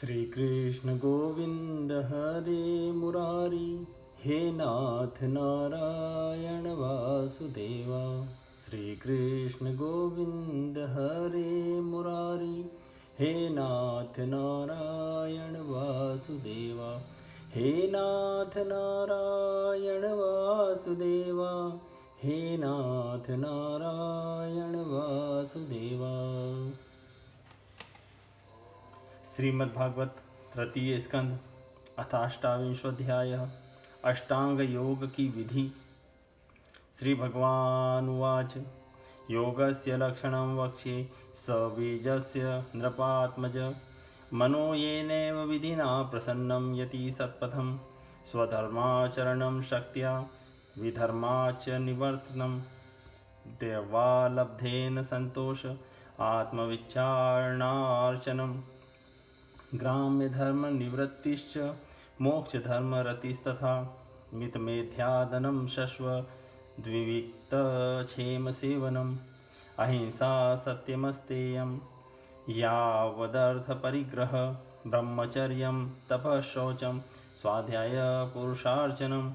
श्री कृष्ण गोविंद हरे मुरारी, हे नाथ नारायण वासुदेवा। श्री कृष्ण गोविंद हरे मुरारी, हे नाथ नारायण वासुदेवा। हे नाथ नारायण वासुदेवा, हे नाथ नारायण वासुदेवा। श्रीमद्भागवत तृतीय स्कंद अथाष्टाविंशोऽध्याय। अष्टांग योग की विधि। श्री भगवान उवाच। योगस्य लक्षणं वक्ष्ये सबीजस्य नृपात्मज। मनो येनैव विधिना प्रसन्नं यति सत्पथं। स्वधर्माचरणं शक्त्या विधर्माच्च निवर्तनं। देवालब्धेन सन्तोष आत्मविचारणार्चनम्। ग्राम्य धर्म निवृत्तिश्च मोक्ष धर्म रतिस्तथा। मितमेध्यादनं शश्व द्विविक्त क्षेम सेवनम्। अहिंसा सत्यमस्तेयं यावदर्थ परिग्रह। ब्रह्मचर्यं तपः शौचं स्वाध्याय पुरुषार्चनम्।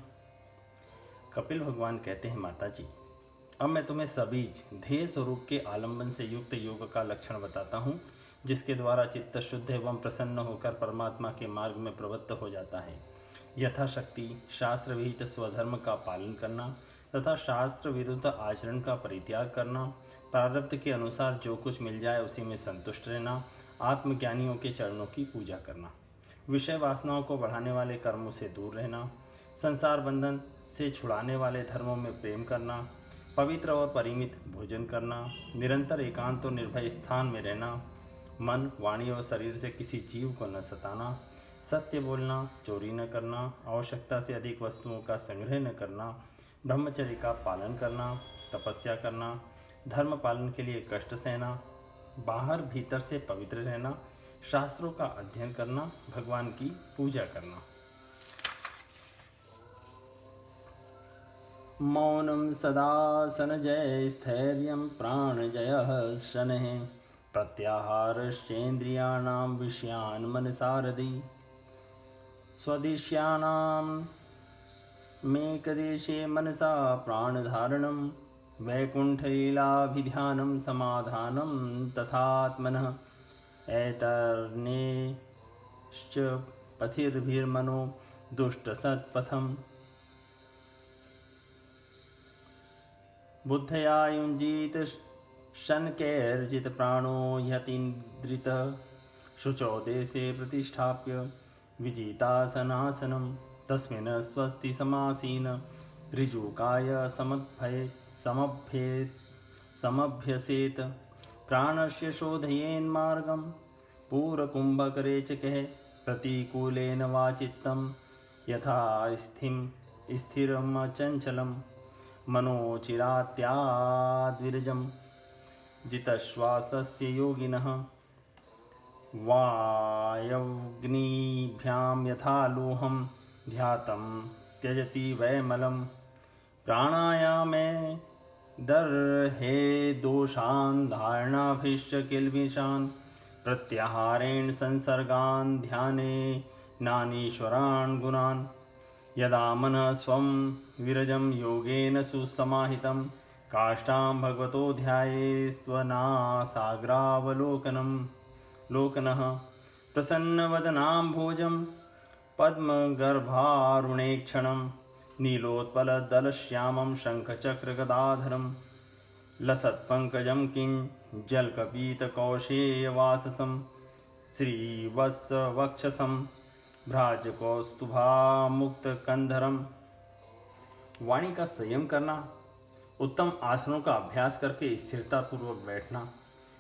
कपिल भगवान कहते हैं, माता जी, अब मैं तुम्हें सबीज ध्येय स्वरूप के आलंबन से युक्त योग का लक्षण बताता हूँ, जिसके द्वारा चित्त शुद्ध एवं प्रसन्न होकर परमात्मा के मार्ग में प्रवृत्त हो जाता है। यथाशक्ति शास्त्र विहित स्वधर्म का पालन करना तथा शास्त्र विरुद्ध आचरण का परित्याग करना। प्रारब्ध के अनुसार जो कुछ मिल जाए उसी में संतुष्ट रहना। आत्मज्ञानियों के चरणों की पूजा करना। विषय वासनाओं को बढ़ाने वाले कर्मों से दूर रहना। संसार बंधन से छुड़ाने वाले धर्मों में प्रेम करना। पवित्र और परिमित भोजन करना। निरंतर एकांत और निर्भय स्थान में रहना। मन, वाणी और शरीर से किसी जीव को न सताना। सत्य बोलना, चोरी न करना, आवश्यकता से अधिक वस्तुओं का संग्रह न करना। ब्रह्मचर्य का पालन करना, तपस्या करना, धर्म पालन के लिए कष्ट सहना, बाहर भीतर से पवित्र रहना, शास्त्रों का अध्ययन करना, भगवान की पूजा करना। मौनं सदासनजय स्थैर्यं प्राणजयः शनैः। प्रत्याहारश्चेन्द्रियाणां विषयान् मनसारथि। स्वदेश्यानां मेकदेशे मनसा प्राणधारणं। वैकुण्ठलीलाभिध्यानं समाधानं तथात्मनः। ऐतर्नेश्च पथिर्भिर्मनो दुष्टसत्पथम्। बुद्धया युञ्जीत शनकैर्जित प्राणो यतीन्द्रितः। शुचौ देशे प्रतिष्ठाप्य विजितासनासनं। तस्मिन् स्वस्ति समासीन ऋजुकाय समभ्यसेत। प्राणस्य शोधयेन्मार्गं पूरकुम्भकरे च कः। प्रतिकूलेन वा चित्तं यथा स्थिरमचञ्चलं। मनोचिरात्याद्विरजम्। जितश्वासस्य योगिनः वायव्ग्निभ्यां यथा लोहं ध्यातं त्यजति वैमलं। प्राणायामे दर्हे दोषान् धारणाभिश्च किल्बिषान्। प्रत्याहारेण संसर्गान् ध्याने नानीश्वरान् गुणान्। यदा मनः स्वं विरजं योगेन सुसमाहितं। काष्ठां भगवतो ध्यायेस्त्वनासाग्रावलोकनः। प्रसन्नवदनाम्भोजं पद्मगर्भारुणेक्षणं। नीलोत्पलदलश्यामं शङ्खचक्रगदाधरं। लसत्पङ्कजं किञ्जल्कपीतकौशेयवाससं। श्रीवत्सवक्षसं भ्राजकौस्तुभामुक्तकन्धरम्। वाणी का संयम करना, उत्तम आसनों का अभ्यास करके स्थिरता पूर्वक बैठना,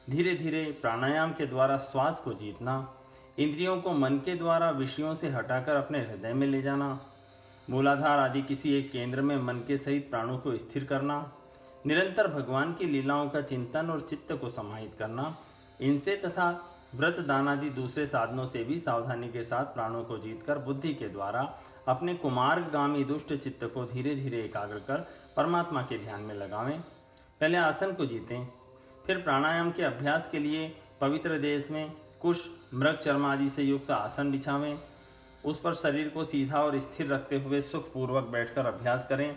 धीरे धीरे प्राणायाम के द्वारा श्वास को जीतना, इंद्रियों को मन के द्वारा विषयों से हटाकर अपने हृदय में ले जाना, मूलाधार आदि किसी एक केंद्र में मन के सहित प्राणों को स्थिर करना, निरंतर भगवान की लीलाओं का चिंतन और चित्त को समाहित करना, इनसे तथा व्रत दान आदि दूसरे साधनों से भी सावधानी के साथ प्राणों को जीतकर बुद्धि के द्वारा अपने कुमार्गगामी दुष्ट चित्त को धीरे धीरे एकाग्र कर परमात्मा के ध्यान में लगावें। पहले आसन को जीतें, फिर प्राणायाम के अभ्यास के लिए पवित्र देश में कुश मृग चर्म आदि से युक्त आसन बिछावें। उस पर शरीर को सीधा और स्थिर रखते हुए सुखपूर्वक बैठकर अभ्यास करें।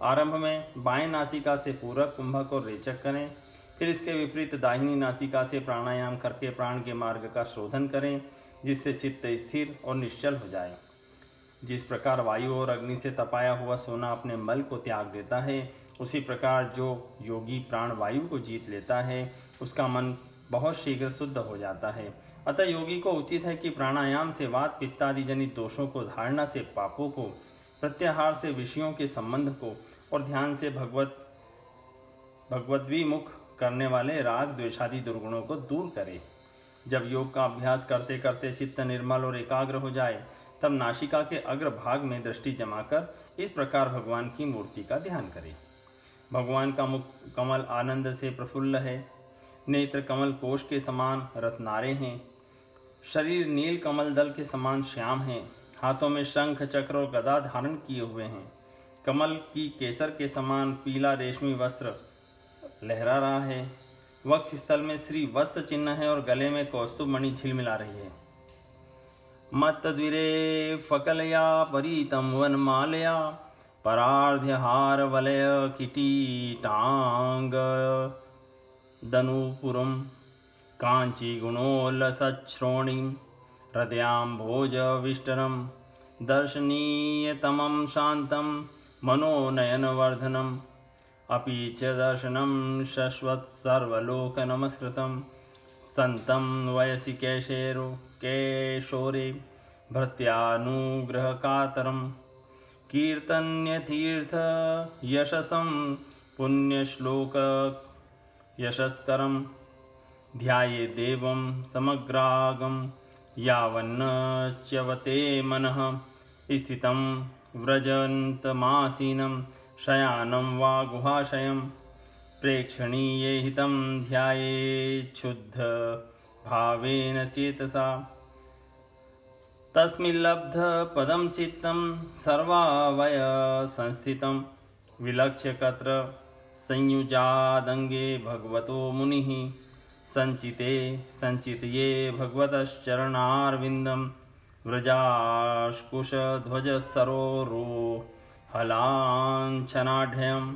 आरंभ में बाएं नासिका से पूरक, कुंभक और रेचक करें। फिर इसके विपरीत दाहिनी नासिका से प्राणायाम करके प्राण के मार्ग का शोधन करें, जिससे चित्त स्थिर और निश्चल हो जाए। जिस प्रकार वायु और अग्नि से तपाया हुआ सोना अपने मल को त्याग देता है, उसी प्रकार जो योगी प्राण वायु को जीत लेता है, उसका मन बहुत शीघ्र शुद्ध हो जाता है। अतः योगी को उचित है कि प्राणायाम से वात पित्तादि जनित दोषों को, धारणा से पापों को, प्रत्याहार से विषयों के संबंध को और ध्यान से भगवद्विमुख करने वाले राग द्वेषादि दुर्गुणों को दूर करे। जब योग का अभ्यास करते करते चित्त निर्मल और एकाग्र हो जाए, तब नासिका के अग्र भाग में दृष्टि जमाकर इस प्रकार भगवान की मूर्ति का ध्यान करें। भगवान का मुख कमल आनंद से प्रफुल्ल है, नेत्र कमल कोश के समान रत्नारे हैं, शरीर नील कमल दल के समान श्याम है, हाथों में शंख चक्र और गदा धारण किए हुए हैं, कमल की केसर के समान पीला रेशमी वस्त्र लहरा रहा है, वक्ष स्थल में श्री वत्स चिन्ह है और गले में कौस्तुभ मणि झिलमिला रही है। मत्तद्विरे फकलया परीतम वनमालया परार्ध्यहार वलय किटीटांग दनुपुरम कांची गुणोल्लसश्रोणीं हृदयाम्भोजविष्टरं दर्शनीयतमं शान्तं मनोनयनवर्धनम् अपि च दर्शनं शश्वत् सर्वलोकनमस्कृतं सन्तं वयसि केशोरे भृत्यानुग्रहकातरं कीर्तन्यतीर्थ यशसं पुण्यश्लोक यशस्करं ध्याये देवं समग्रागं यावन्न च्यवते मनः स्थितं व्रजन्तमासीनं शयानं वा गुहाशयं प्रेक्षणीये हितं ध्यायेच्छुद्ध भावेन चेतसा तस्मिल्लब्ध पदं चित्तं सर्वावय संस्थितं विलक्ष्य कत्र संयुजादंगे भगवतो मुनिः संचितये भगवतश्चरणारविन्दं व्रजास्कुशध्वजसरोरुहलाञ्छनाढ्यम्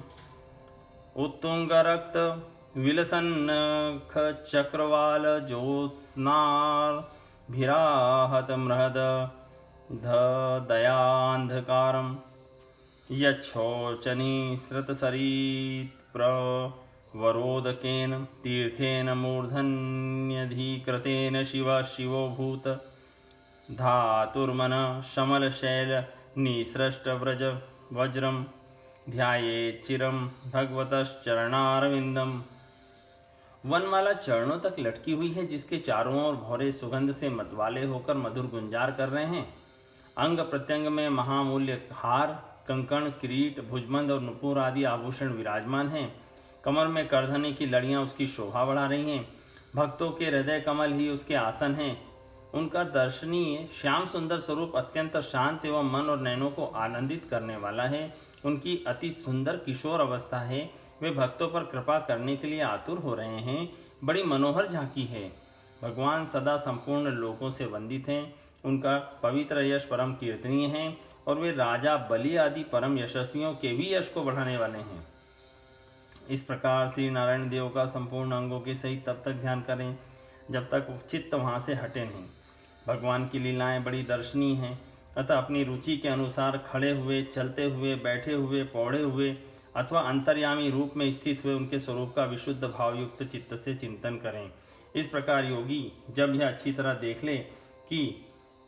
उत्तुङ्गरक्तविलसन्नखचक्रवालज्योत्स्नाभिराहतमृहददयान्धकारं यच्छोचनीस्रतसरीत्प्रवरोदकेन तीर्थेन मूर्धन्यधिकृतेन शिवोऽभूत् धातुर्मन शमलशैलनिसृष्टव्रजवज्रं ध्यायेच्चिरं भगवतश्चरणारविन्दम्। वनमाला चरणों तक लटकी हुई है, जिसके चारों ओर भौरे सुगंध से मतवाले होकर मधुर गुंजार कर रहे हैं। अंग प्रत्यंग में महामूल्य हार, कंकण, किरीट, भुजबंद और नुपुर आदि आभूषण विराजमान हैं। कमर में करधनी की लड़ियां उसकी शोभा बढ़ा रही हैं। भक्तों के हृदय कमल ही उसके आसन हैं। उनका दर्शनीय श्याम सुंदर स्वरूप अत्यंत शांत एवं मन और नयनों को आनंदित करने वाला है। उनकी अति सुंदर किशोर अवस्था है। वे भक्तों पर कृपा करने के लिए आतुर हो रहे हैं। बड़ी मनोहर झांकी है। भगवान सदा संपूर्ण लोकों से वंदित हैं। उनका पवित्र यश परम कीर्तनीय है और वे राजा बलि आदि परम यशस्वियों के भी यश को बढ़ाने वाले हैं। इस प्रकार श्री नारायण देव का संपूर्ण अंगों के सहित तब तक ध्यान करें जब तक चित्त वहाँ से हटे नहीं। भगवान की लीलाएं बड़ी दर्शनीय हैं, अतः अपनी रुचि के अनुसार खड़े हुए, चलते हुए, बैठे हुए, पौड़े हुए अथवा अंतर्यामी रूप में स्थित हुए उनके स्वरूप का विशुद्ध भावयुक्त चित्त से चिंतन करें। इस प्रकार योगी जब यह अच्छी तरह देख ले कि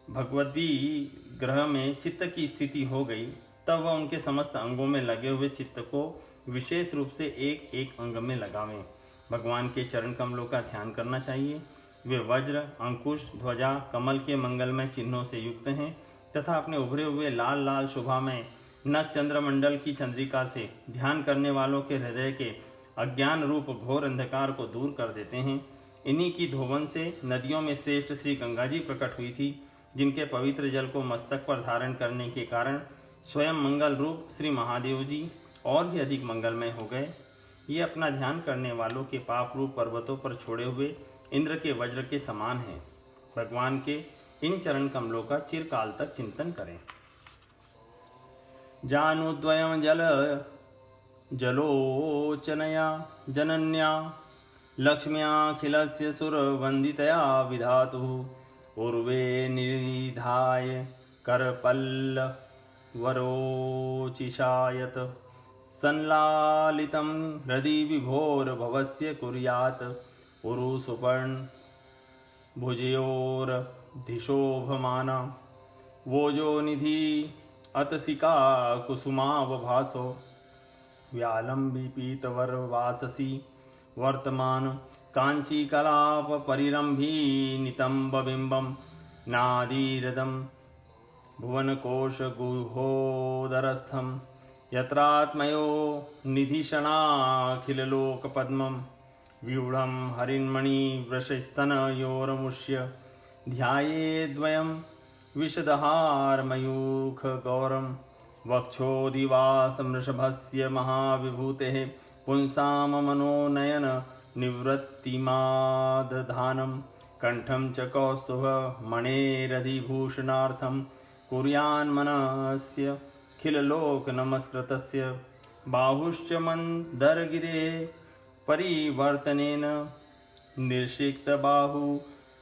भगवद्वी ग्रह में चित्त की स्थिति हो गई, तब वह उनके समस्त अंगों में लगे हुए चित्त को विशेष रूप से एक एक अंग में लगावें। भगवान के चरण कमलों का ध्यान करना चाहिए। वे वज्र, अंकुश, ध्वजा, कमल के मंगलमय चिन्हों से युक्त हैं तथा अपने उभरे हुए लाल लाल शोभा में नख चंद्रमंडल की चंद्रिका से ध्यान करने वालों के हृदय के अज्ञान रूप घोर अंधकार को दूर कर देते हैं। इन्हीं की धोवन से नदियों में श्रेष्ठ श्री गंगा जी प्रकट हुई थी, जिनके पवित्र जल को मस्तक पर धारण करने के कारण स्वयं मंगल रूप श्री महादेव जी और भी अधिक मंगलमय हो गए। ये अपना ध्यान करने वालों के पाप रूप पर्वतों पर छोड़े हुए इंद्र के वज्र के समान हैं। भगवान के इन चरण कमलों का चिरकाल तक चिंतन करें। जानुद्वयं जलोचनया जनन्या लक्ष्म्याखिलस्य सुरवन्दितया विधातुः उर्वे निधाय करपल्लवरोचिषायत संलालितं हृदि विभोर्भवस्य कुर्यात् उरुसुपर्ण भुजयोर्धिशोभमाना वोजो निधि अतसिका कुसुमावभासो व्यालम्बी पीतवरवाससी वर्तमान कांची कलाप परिरंभी नितंबबिंबम नादीरदम भुवनकोश गुहोदरस्थम यत्रात्मयो निधिषणाखिललोकपद्मं व्यूढं हरिन्मणि वृषस्तनयोरमुष्य ध्यायेद्वयं विशदहारमयूखगौरं वक्षोदिवासमृषभस्य महाविभूतेः पुंसां मनोनयन निवृत्तिमादधानं कंठं च कौस्तुभमणेरधिभूषणार्थं कुर्यान्मनस्य खिललोकनमस्कृतस्य बाहुश्च मन्दरगिरे परिवर्तनेन निर्षिक्तबाहु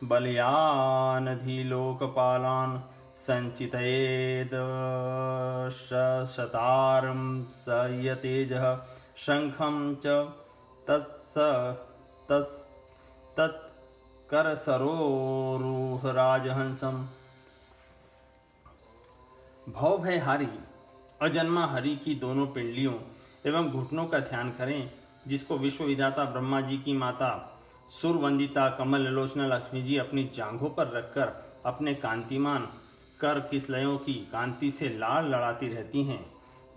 बलयानधिलोकपालान् सञ्चितयेदशतारं सयतेजः शंखं च तत्करसरोरुहराजहंसम्। भवभयहारी अजन्मा हरि की दोनों पिंडलियों एवं घुटनों का ध्यान करें, जिसको विश्वविधाता ब्रह्मा जी की माता सुरवंदिता कमल लोचना लक्ष्मी जी अपनी जांघों पर रखकर अपने कांतिमान कर किसलयों की कांति से लाड़ लड़ाती रहती हैं।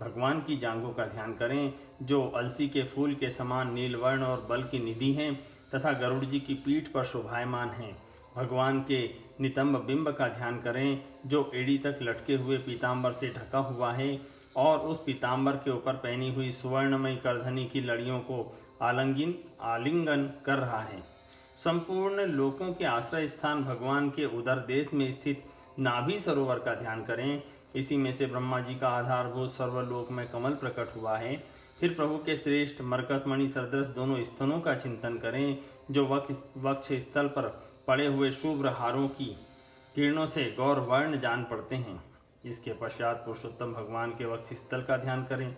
भगवान की जांघों का ध्यान करें, जो अलसी के फूल के समान नीलवर्ण और बल की निधि हैं तथा गरुड़ जी की पीठ पर शोभायमान हैं। भगवान के नितंब बिंब का ध्यान करें, जो एड़ी तक लटके हुए पीताम्बर से ढका हुआ है और उस पीताम्बर के ऊपर पहनी हुई सुवर्णमयी करधनी की लड़ियों को आलिंगन कर रहा है। संपूर्ण लोकों के आश्रय स्थान भगवान के उदर देश में स्थित नाभि सरोवर का ध्यान करें। इसी में से ब्रह्मा जी का आधारभूत सर्वलोक में कमल प्रकट हुआ है। फिर प्रभु के श्रेष्ठ मरकतमणि सदृश दोनों स्तनों का चिंतन करें, जो वक्ष स्थल पर पड़े हुए शुभ्र हारों की किरणों से गौर वर्ण जान पड़ते हैं। इसके पश्चात पुरुषोत्तम भगवान के वक्ष स्थल का ध्यान करें,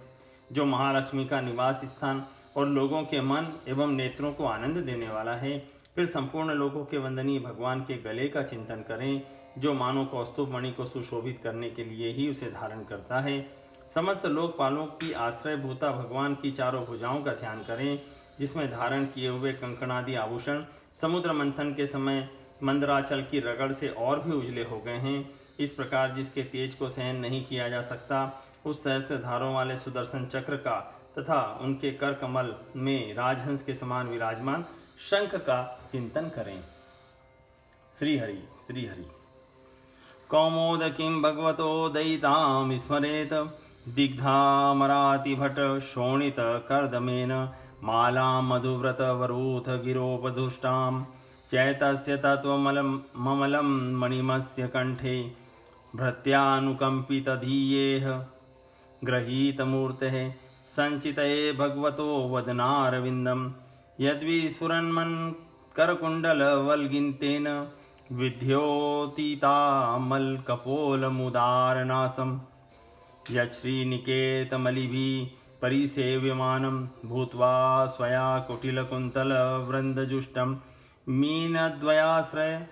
जो महालक्ष्मी का निवास स्थान और लोगों के मन एवं नेत्रों को आनंद देने वाला है। फिर संपूर्ण लोगों के वंदनीय भगवान के गले का चिंतन करें, जो मानव कौस्तुभ मणि को सुशोभित करने के लिए ही उसे धारण करता है। समस्त लोकपालों की आश्रय भूता भगवान की चारों भुजाओं का ध्यान करें, जिसमें धारण किए हुए कंकणादि आभूषण समुद्र मंथन के समय मंदराचल की रगड़ से और भी उजले हो गए हैं। इस प्रकार जिसके तेज को सहन नहीं किया जा सकता, उस सहस्त्र धारों वाले सुदर्शन चक्र का तथा उनके कर कमल में राजहंस के समान विराजमान शंख का चिंतन करें। श्री हरि श्री हरि। कौमोदकीं भगवतो दयितां स्मरेत दिग्धामरातिभट शोणित कर्दमेन मालां मधुव्रत वरूथ गिरोपधुष्टां चैतस्य तत्त्वममलं मणिमस्य कंठे भृत्यानुकंपितधीयेह गृहीतमूर्तेः संचितये भगवतो वदनारविन्दं यद्विस्फुरन्मन्करकुण्डलवल्गिन्तेन विद्योतितामल्कपोलमुदारनासं यच्छ्रीनिकेतमलिभिः परिसेव्यमानं भूत्वा स्वया कुटिलकुन्तलवृन्दजुष्टं मीनद्वयाश्रयं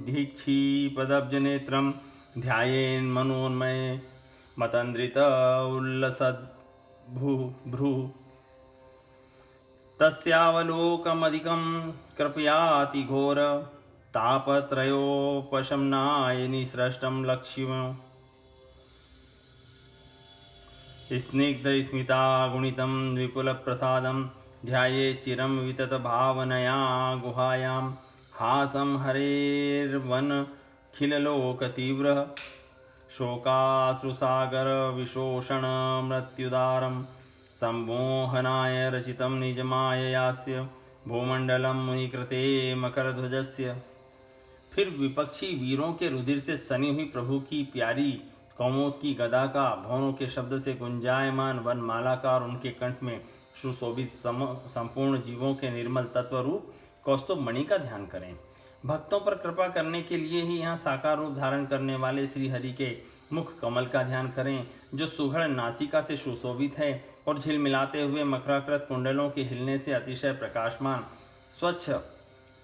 दीक्षीपदब्जनेत्रं ध्यायेन्मनोन्मये मतन्द्रित उल्लसद्भ्रूः तस्यावलोकमधिकं कृपयाति घोर तापत्रयोपशमनाय निसृष्टं लक्ष्यम् स्निग्धस्मितागुणितं विपुलप्रसादं ध्यायेत् चिरं विततभावनया गुहायां हासं हरेर्वनखिललोकतीव्रः शोकाश्रुसागरविशोषणमृत्युदारं सम्मोहनाय रचितं निजमाययास्य भूमण्डलं मुनिकृते मकरध्वजस्य फिर विपक्षी वीरों के रुधिर से सनी हुई प्रभु की प्यारी कौमोद की गदा का भौरों के शब्द से गुंजायमान वनमाला का और उनके कंठ में सुशोभित संपूर्ण जीवों के निर्मल तत्व रूप कौस्तुभ मणि का ध्यान करें। भक्तों पर कृपा करने के लिए ही यहाँ साकार रूप धारण करने वाले श्री हरि के मुख कमल का ध्यान करें, जो सुघड़ नासिका से सुशोभित है और झिलमिलाते हुए मकराकृत कुंडलों के हिलने से अतिशय प्रकाशमान स्वच्छ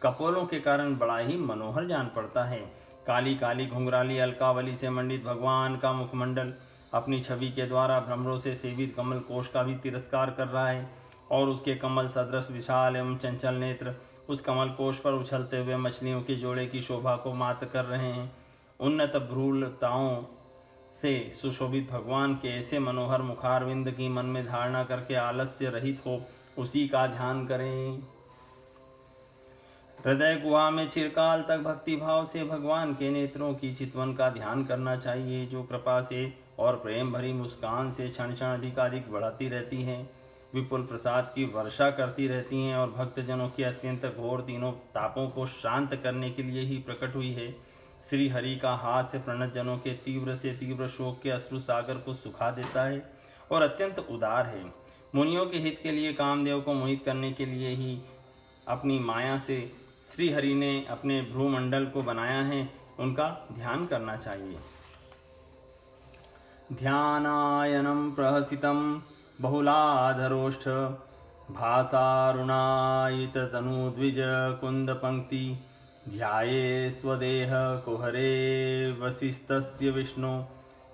कपोलों के कारण बड़ा ही मनोहर जान पड़ता है। काली काली घुंघराली अलकावली से मंडित भगवान का मुखमंडल अपनी छवि के द्वारा भ्रमरों से सेवित कमल कोश का भी तिरस्कार कर रहा है और उसके कमल सदृश विशाल एवं चंचल नेत्र उस कमल कोश पर उछलते हुए मछलियों के जोड़े की शोभा को मात कर रहे हैं। उन्नत भ्रूलताओं से सुशोभित भगवान के ऐसे मनोहर मुखारविंद की मन में धारणा करके आलस्य रहित हो उसी का ध्यान करें। हृदय गुहा में चिरकाल तक भक्ति भाव से भगवान के नेत्रों की चितवन का ध्यान करना चाहिए, जो कृपा से और प्रेम भरी मुस्कान से क्षण क्षण अधिकाधिक बढ़ती रहती हैं, विपुल प्रसाद की वर्षा करती रहती हैं और भक्तजनों के अत्यंत घोर तीनों तापों को शांत करने के लिए ही प्रकट हुई है। श्री हरि का हास्य प्रणत जनों के तीव्र से तीव्र शोक के अश्रु सागर को सुखा देता है और अत्यंत उदार है। मुनियों के हित के लिए कामदेव को मोहित करने के लिए ही अपनी माया से श्री हरि ने अपने भ्रूमंडल को बनाया है, उनका ध्यान करना चाहिए। ध्यानायनं प्रहसितं बहुलाधरोष्ठ भासारुणायित तनुद्विज कुंद पंक्ति ध्याये स्वदेह कुहरे वसिष्ठस्य विष्णु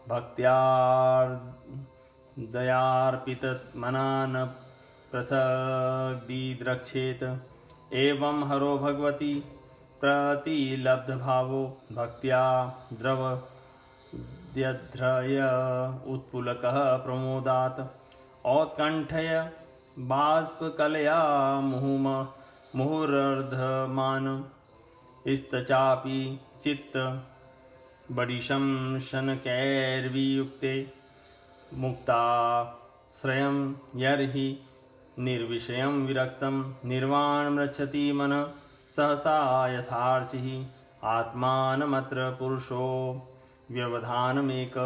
भक्त्यार्दयार्पित मनान पृथक् दिद्रक्षेत एवं हरो भगवती प्रतिलब्ध भावो भक्त्या द्रवद्यध्रय उत्पुलकः प्रमोदात् औत्कण्ठय बाष्पकलया मुहुरर्धमान स्तचापि चित्त बडिशं शनकैर्वियुक्ते मुक्ताश्रयं यर्हि निर्विषयं विरक्तं निर्वाणमृच्छति मनः सहसा यथार्चिः आत्मानमत्र पुरुषो व्यवधानमेक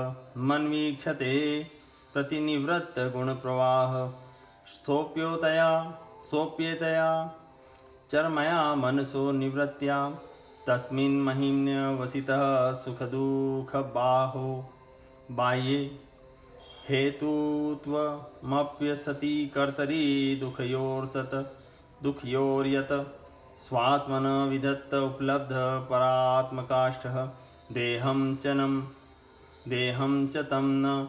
मन्वीक्षते प्रतिनिवृत्त गुणप्रवाह सोप्येतया चर्मया मनसो निवृत्त्या तस्मिन् महिम्न्यवसितः सुखदुःखबाहो बाह्ये हेतुत्वमप्यसति कर्तरि दुःखयोर्यत स्वात्मन विधत्त उपलब्ध परात्मकाष्ठः देहं च तं न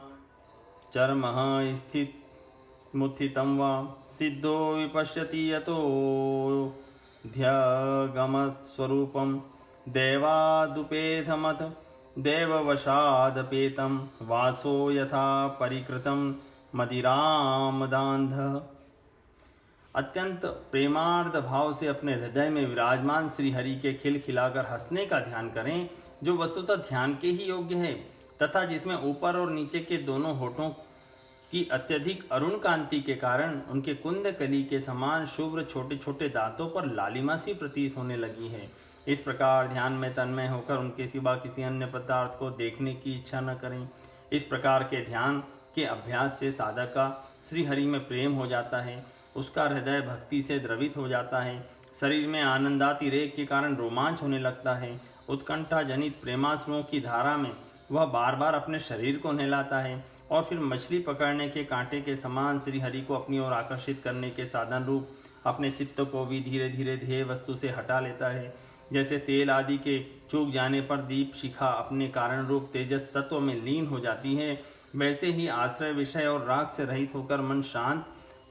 चर्मः स्थितमुत्थितं वा सिद्धो विपश्यति यतो ध्यगमत्स्वरूपं देवादुपेधमथ देववशादपेतं वासो यथा परिकृतं मदिरामदान्धः। अत्यंत प्रेमार्ध भाव से अपने हृदय में विराजमान श्री हरि के खिलखिलाकर हंसने का ध्यान करें, जो वस्तुतः ध्यान के ही योग्य है तथा जिसमें ऊपर और नीचे के दोनों होठों की अत्यधिक अरुण कांति के कारण उनके कुंद कली के समान शुभ्र छोटे छोटे दांतों पर लालिमा सी प्रतीत होने लगी है। इस प्रकार ध्यान में तन्मय होकर उनके सिवा किसी अन्य पदार्थ को देखने की इच्छा न करें। इस प्रकार के ध्यान के अभ्यास से साधक का श्री हरि में प्रेम हो जाता है, उसका हृदय भक्ति से द्रवित हो जाता है, शरीर में आनंदातिरेक के कारण रोमांच होने लगता है, उत्कंठा जनित प्रेमाश्रुओं की धारा में वह बार बार अपने शरीर को नहलाता है और फिर मछली पकड़ने के कांटे के समान श्री हरि को अपनी ओर आकर्षित करने के साधन रूप अपने चित्त को भी धीरे धीरे ध्येय वस्तु से हटा लेता है। जैसे तेल आदि के चूक जाने पर दीप शिखा अपने कारण रूप तेजस तत्व में लीन हो जाती है, वैसे ही आश्रय विषय और राग से रहित होकर मन शांत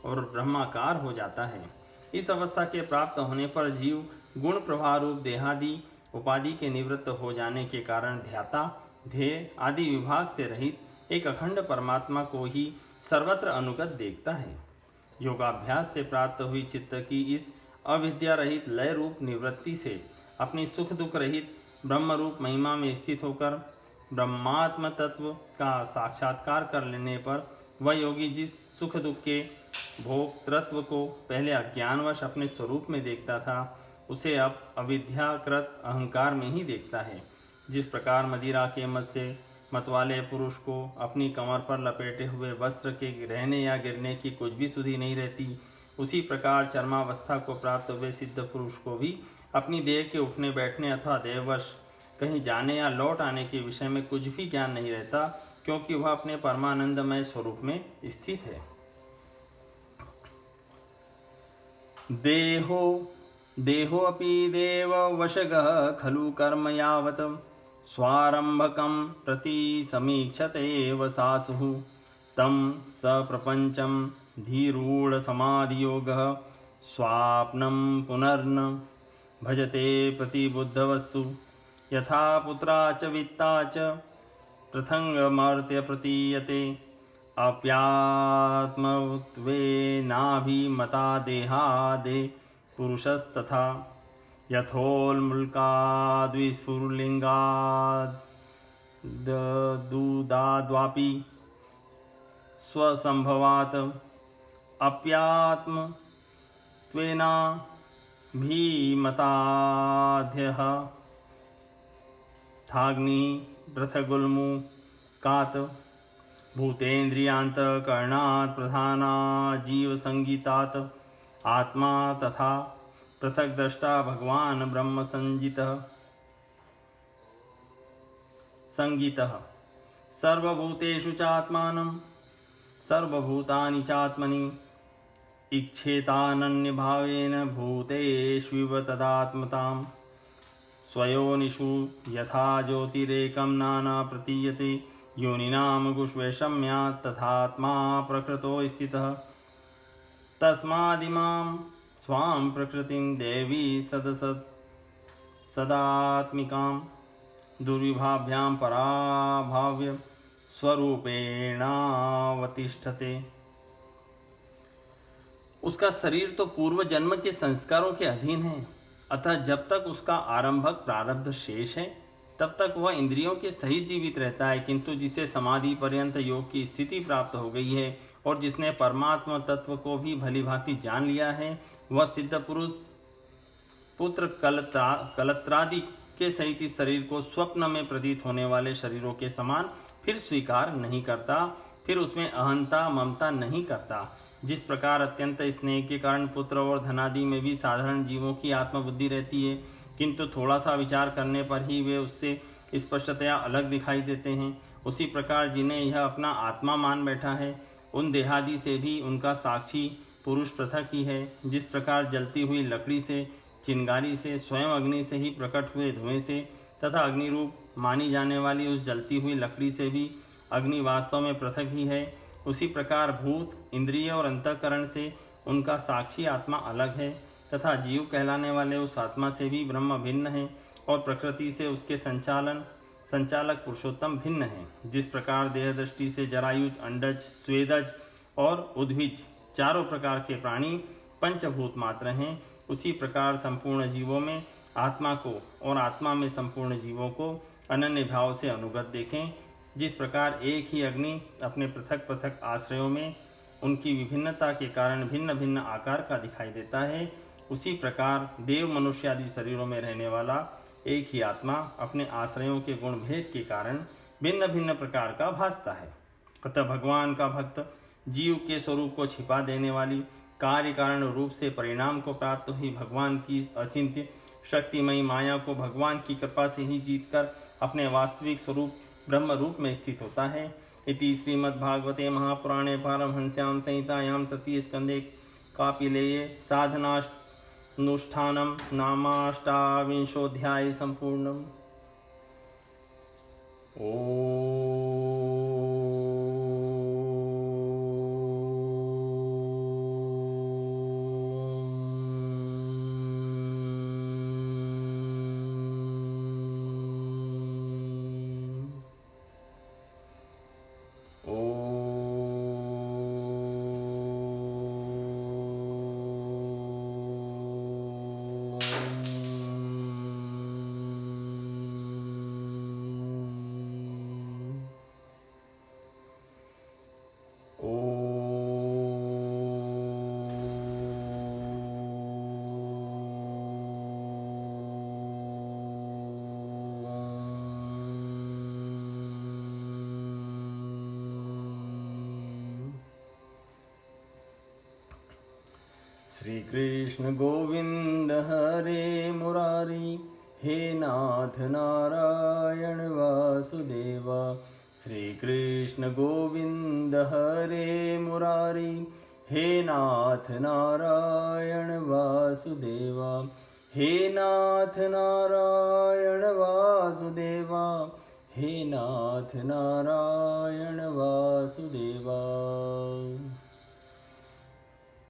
और ब्रह्माकार हो जाता है। इस अवस्था के प्राप्त होने पर जीव गुण प्रवाह रूप देहादि उपाधि के निवृत्त हो जाने के कारण ध्याता ध्येय आदि विभाग से रहित एक अखंड परमात्मा को ही सर्वत्र अनुगत देखता है। योगाभ्यास से प्राप्त हुई चित्त की इस अविद्या रहित लय रूप निवृत्ति से अपनी सुख दुख रहित ब्रह्म रूप महिमा में स्थित होकर ब्रह्मात्म तत्व का साक्षात्कार कर लेने पर वह योगी जिस सुख दुख के भोक्तृत्व को पहले अज्ञानवश अपने स्वरूप में देखता था, उसे अब अविद्याकृत अहंकार में ही देखता है। जिस प्रकार मदिरा के मद से मतवाले पुरुष को अपनी कमर पर लपेटे हुए वस्त्र के रहने या गिरने की कुछ भी सुधि नहीं रहती, उसी प्रकार चर्मावस्था को प्राप्त हुए सिद्ध पुरुष को भी अपनी देह के उठने बैठने अथवा देहवश कहीं जाने या लौट आने के विषय में कुछ भी ज्ञान नहीं रहता, क्योंकि वह अपने परमानंदमय स्वरूप में स्थित है। देहोऽपि देववशगः खलु कर्म यावत् स्वारंभकं प्रति समीक्षते वसासुः तं स प्रपञ्चं धीरूढसमाधियोगः स्वाप्नं पुनर्न भजते प्रतिबुद्धवस्तु यथा पुत्रा च वित्ता च पृथङ्गमर्त्य प्रतीयते अप्यात्मत्वेनाभिमता देहादे पुरुषस्तथा यथोल्मुल्काद्विस्फुलिङ्गाद्दुदाद्वापि स्वसंभवात् अप्यात्मत्वेनाभिमताद्यः थाग्निः पृथगुल्मुकात् भूतेन्द्रियान्तःकरणात् प्रधानात् जीवसंगीतात् आत्मा तथा पृथक द्रष्टा भगवान ब्रह्म संगीतः सर्वभूतेषु चात्मानं सर्वभूतानि चात्मनि इच्छेतानन्यभावेन भूतेष्विव तदात्मताम् स्वयोनिषु यथा ज्योतिरेकं नाना प्रतीयते योनिनां गुष्वैषम्यात् तथात्मा प्रकृतो स्थितः तस्मादिमां स्वां प्रकृतिं देवी सदात्मिकां दुर्विभाभ्यां पराभाव्य स्वरूपेणावतिष्ठते। उसका शरीर तो पूर्व जन्म के संस्कारों के अधीन है, अतः जब तक उसका आरंभक प्रारब्ध शेष है तब तक वह इंद्रियों के सहित जीवित रहता है, किंतु जिसे समाधि पर्यंत योग की स्थिति प्राप्त हो गई है और जिसने परमात्मा तत्व को भी भली भांति जान लिया है, वह सिद्ध पुरुष पुत्र कलत्रादि के सहित इस शरीर को स्वप्न में प्रतीत होने वाले शरीरों के समान फिर स्वीकार नहीं करता, फिर उसमें अहंता ममता नहीं करता। जिस प्रकार अत्यंत स्नेह के कारण पुत्र और धनादि में भी साधारण जीवों की आत्मबुद्धि रहती है, किंतु थोड़ा सा विचार करने पर ही वे उससे स्पष्टतया अलग दिखाई देते हैं, उसी प्रकार जिन्हें यह अपना आत्मा मान बैठा है, उन देहादि से भी उनका साक्षी पुरुष पृथक ही है। जिस प्रकार जलती हुई लकड़ी से, चिंगारी से, स्वयं अग्नि से ही प्रकट हुए धुएं से तथा अग्नि रूप मानी जाने वाली उस जलती हुई लकड़ी से भी अग्नि वास्तव में पृथक ही है, उसी प्रकार भूत, इंद्रिय और अंतःकरण से उनका साक्षी आत्मा अलग है तथा जीव कहलाने वाले उस आत्मा से भी ब्रह्म भिन्न है और प्रकृति से उसके संचालक पुरुषोत्तम भिन्न है। जिस प्रकार देह दृष्टि से जरायुज, अंडज, स्वेदज और उद्भिज चारों प्रकार के प्राणी पंचभूत मात्र हैं, उसी प्रकार संपूर्ण जीवों में आत्मा को और आत्मा में संपूर्ण जीवों को अनन्य भाव से अनुगत देखें। जिस प्रकार एक ही अग्नि अपने पृथक पृथक आश्रयों में उनकी विभिन्नता के कारण भिन्न भिन्न आकार का दिखाई देता है, उसी प्रकार देव मनुष्य आदि शरीरों में रहने वाला एक ही आत्मा अपने आश्रयों के गुण भेद के कारण भिन्न भिन्न प्रकार का भासता है। अतः भगवान का भक्त जीव के स्वरूप को छिपा देने वाली कार्य कारण रूप से परिणाम को प्राप्त हुई भगवान की अचिंत्य शक्तिमयी माया को भगवान की कृपा से ही जीतकर अपने वास्तविक स्वरूप ब्रह्म रूप में स्थित होता है। इति श्रीमद्भागवते महापुराणे पारमहंस्यां संहितायां तृतीय स्कंदे कापिलेये साधनानुष्ठानं नामाष्टाविंशोऽध्याय सम्पूर्णम्। श्री कृष्ण गोविंद हरे मुरारी, हे नाथ नारायण वासुदेव। श्री कृष्ण गोविंद हरे मुरारी, हे नाथ नारायण वासुदेव। हे नाथ नारायण वासुदेव, हे नाथ नारायण वासुदेवा।